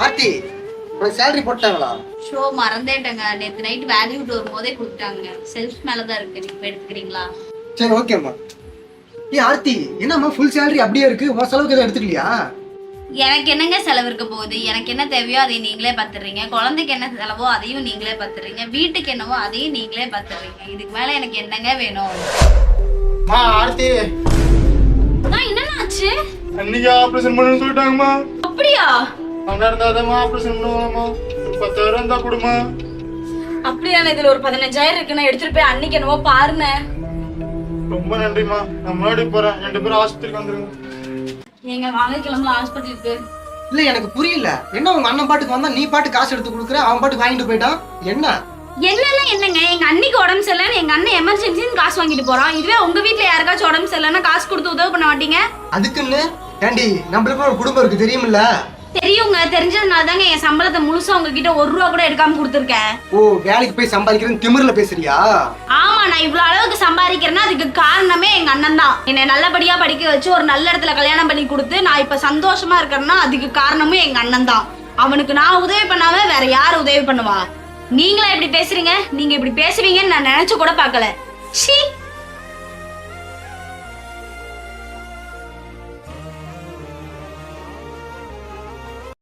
ஆர்த்தி உனக்கு சேலரி போட்டாங்களா? ஷோ மறந்தேட்டேங்க. நேற்று நைட் வேல்யூ வரும்போதே கொடுத்தாங்க. செல்ஃப் மேலதான் இருக்கு, நீங்க போய் எடுத்துக்கிறீங்களா? சரி ஓகேம்மா. ஆர்த்தி என்னம்மா ஃபுல் சேலரி அப்படியே இருக்கு, உன் செலவுக்கு எதுவும் எடுத்துக்கலையா? எனக்கு என்னங்க செலவு இருக்க போகுது? எனக்கு என்ன தேவையோ அதை நீங்களே பாத்துறீங்க. குழந்தைக்கு என்ன செலவோ அதையும் நீங்களே பாத்துறீங்க. வீட்டுக்கு என்னவோ அதையும் நீங்களே பாத்துறீங்க. இதுக்கு மேல எனக்கு என்னங்க வேணும்? ஆர்த்தி என்னென்ன ஆச்சு? அன்னைக்கு ஆபரேஷன் பண்ணணும்னு சொல்லிட்டாங்கம்மா. அப்படியா? அங்க இருந்தாதான் ஆபரேஷன் பண்ணுவாங்கம்மா. 10,000 இருந்தா கொடுமா. அப்படியா? இதுல ஒரு 15,000 இருக்குன்னா எடுத்துட்டு போய் அன்னைக்கு என்னவோ பாருங்க. ரொம்ப நன்றிம்மா. நான் முன்னாடி போறேன். 2 பேரும் ஆஸ்பத்திரிக்கு வந்துருங்க. நீங்க வாங்க கிளம்பலாம் ஹாஸ்பிட்டலுக்கு. இல்ல எனக்கு புரியல, என்ன உங்க அண்ணன் பாட்டுக்கு வந்தா நீ பாட்டு காசு எடுத்து கொடுக்குற, அவன் பாட்டுக்கு வாங்கிட்டு போயிட்டான் என்ன? என்னெல்லாம் என்னங்க, எங்க அன்னைக்கு உடம்பு சரியில்லைன்னு எங்க அண்ணன் எமர்ஜென்சின்னு காசு வாங்கிட்டு போறான். இதுவே உங்க வீட்டுல யாருக்காச்சும் உடம்பு சரியில்லைன்னா காசு கொடுத்து உதவி பண்ண மாட்டீங்க? அதுக்குன்னு ஏண்டி நம்மளுக்கு ஒரு குடும்பம் இருக்கு தெரியுமில்ல? தெரியுங்க, தெரிஞ்சதுனால தாங்க என் சம்பளத்தை முழுசா உங்ககிட்ட 1 ரூபா கூட எடுக்காம கொடுத்துருக்கேன். ஓ, வேலைக்கு போய் சம்பாதிக்கிறேன்னு திமிர்ல பேசுறியா? ஆமா, நான் இவ்வளவு அளவுக்கு சம்பாதிக்கிறேன்னா அதுக்கு காரணமே எங்க அண்ணன் தான். என்னை நல்லபடியா படிக்க வச்சு ஒரு நல்ல இடத்துல கல்யாணம் பண்ணி கொடுத்து நான் இப்ப சந்தோஷமா இருக்கேன்னா அதுக்கு காரணமும் எங்க அண்ணன் தான். அவனுக்கு நான் உதவி பண்ணாம வேற யார் உதவி பண்ணுவா? நீங்களா இப்படி பேசுறீங்க? நீங்க இப்படி பேசுவீங்கன்னு நான் நினைச்சு கூட பார்க்கல. ஷீ.